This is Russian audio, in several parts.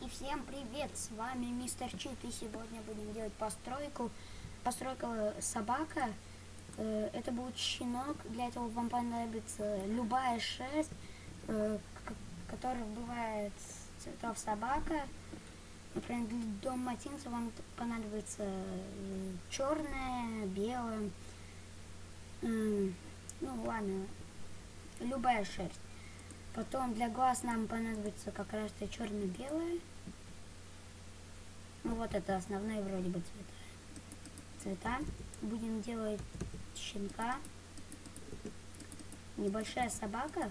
И всем привет, с вами Мистер Чит, и сегодня будем делать постройка собака. Это будет щенок, для этого вам понадобится любая шерсть, которая бывает цветов собака. Например, для далматинца вам понадобится черная, белая, ну ладно, любая шерсть. Потом для глаз нам понадобится как раз-то черно-белое. Ну вот это основные вроде бы цвета. Будем делать щенка. Небольшая собака.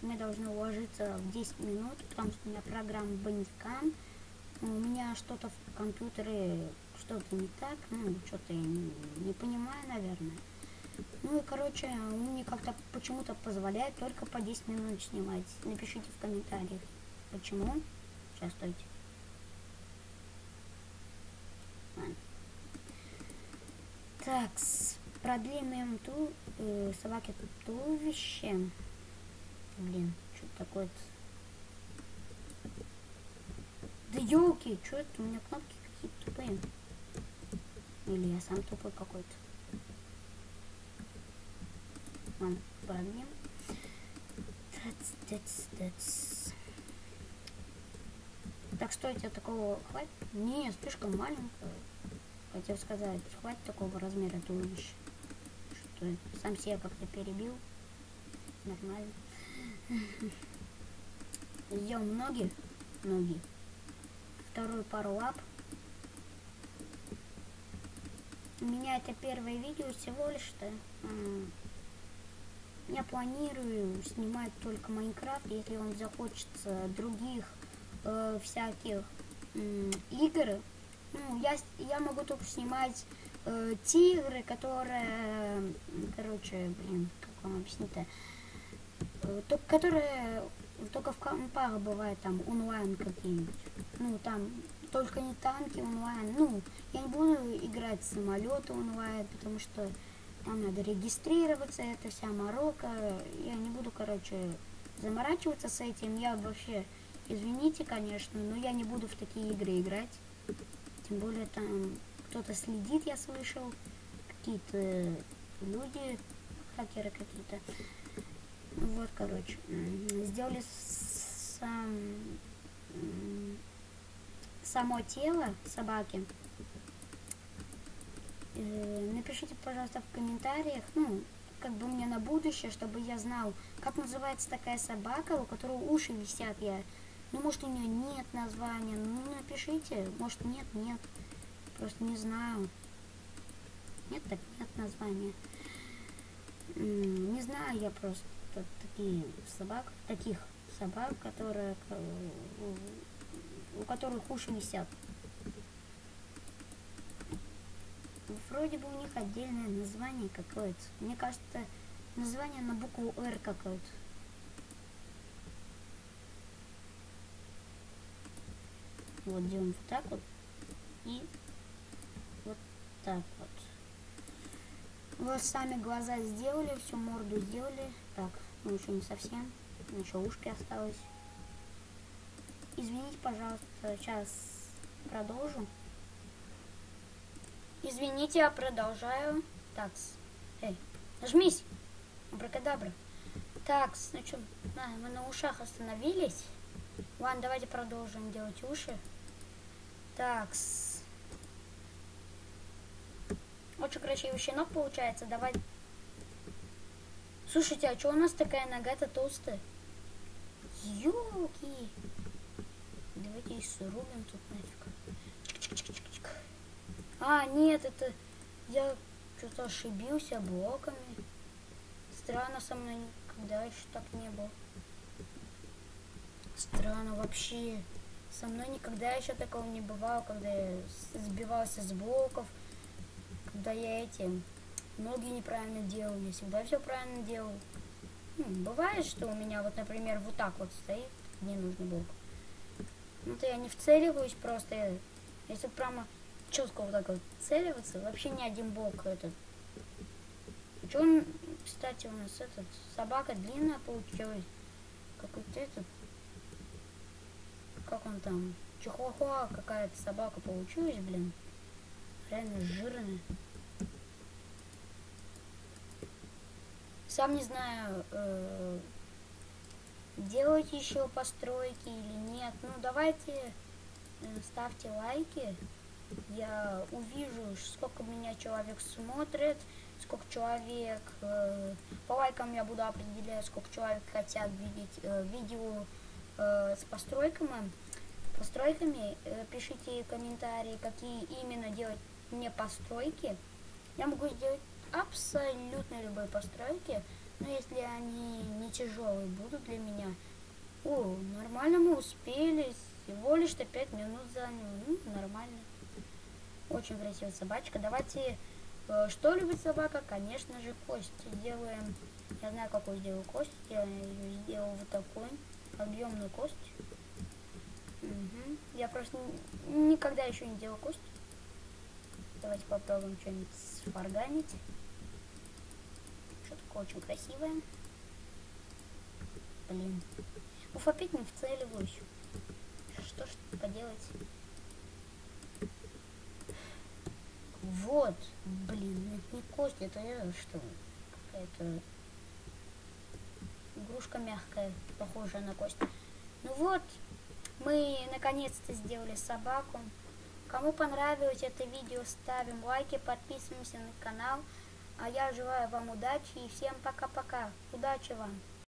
Мы должны уложиться в 10 минут, потому что у меня программа Bandicam. У меня что-то в компьютере, что-то не так, ну что-то я не понимаю, наверное. Ну и короче, он мне как-то почему-то позволяет только по 10 минут снимать. Напишите в комментариях, почему. Сейчас, стойте. Ладно. Так, продлим собаке туловище. Блин, что-то такое-то. Да елки, что это? У меня кнопки какие-то тупые. Или я сам тупой какой-то. Ладно, продлим. Так, стойте, такого хватит? Не, слишком маленького. Хотел сказать, хватит такого размера туловища. Что сам себя как-то перебил. Нормально. Сделаем ноги. Вторую пару лап. У меня это первое видео всего лишь-то. Я планирую снимать только Майнкрафт, если вам захочется других всяких игр. Ну, я могу только снимать тигры, которые, короче, блин, как вам объяснить-то, которые только в компах бывает там онлайн какие-нибудь. Ну, там только не танки онлайн. Ну, я не буду играть в самолеты онлайн, потому что там надо регистрироваться, это вся морока. Я не буду, короче, заморачиваться с этим. Я вообще, извините, конечно, но я не буду в такие игры играть. Тем более там кто-то следит, я слышал. Какие-то люди, хакеры какие-то. Вот, короче, сделали само тело собаки. Напишите, пожалуйста, в комментариях, ну, как бы мне на будущее, чтобы я знал, как называется такая собака, у которой уши висят. Ну, может, у нее нет названия, ну, напишите, может, нет, просто не знаю. Нет, так нет названия. Не знаю, я просто таких собак, у которых уши висят. Вроде бы у них отдельное название какое-то. Мне кажется, название на букву «Р» какое-то. Вот делаем вот так вот. И вот так вот. Вот сами глаза сделали, всю морду сделали. Так, ну еще не совсем. Еще ушки осталось. Извините, пожалуйста, сейчас продолжу. Извините, я продолжаю. Так, эй, нажмись. Абракадабра. Так, значит, мы на ушах остановились. Ладно, давайте продолжим делать уши. Так, очень красивый щенок получается. Давай. Слушайте, а что у нас такая нога-то толстая? Ёлки. Давайте и срубим тут нафиг. А, нет, это я что-то ошибился блоками. Странно, со мной никогда еще так не было. Странно вообще. Со мной никогда еще такого не бывало, когда я сбивался с блоков, когда я ноги неправильно делал. Я всегда все правильно делал. Бывает, что у меня вот, например, вот так вот стоит, мне нужный блок. Ну-то я не вцеливаюсь просто. Если прямо четко вот так вот целиваться, вообще ни один блок этот. Что он, кстати, у нас собака длинная получилась. Какой-то как он там, чихуахуа какая-то собака получилась, блин. Реально жирная. Сам не знаю, делать еще постройки или нет. Ну, давайте ставьте лайки. Я увижу, сколько меня человек смотрит, сколько человек... по лайкам я буду определять, сколько человек хотят видеть видео с постройками. Пишите комментарии, какие именно делать мне постройки. Я могу сделать абсолютно любые постройки, но если они не тяжелые будут для меня. О, нормально мы успели, всего лишь 5 минут заняло, ну, нормально. Очень красивая собачка. Давайте, что любит собака? Конечно же, кость. Делаем, я знаю, какую сделаю кость. Я ее сделал вот такой, объемную кость. Угу. Я просто никогда еще не делал кость. Давайте попробуем что-нибудь сварганить. Что такое очень красивое. Блин. Уф, опять не вцеливаюсь. Что ж поделать? Вот. Блин, это не кость, это что? Какая-то игрушка мягкая, похожая на кость. Ну вот, мы наконец-то сделали собаку. Кому понравилось это видео, ставим лайки, подписываемся на канал. А я желаю вам удачи и всем пока-пока. Удачи вам!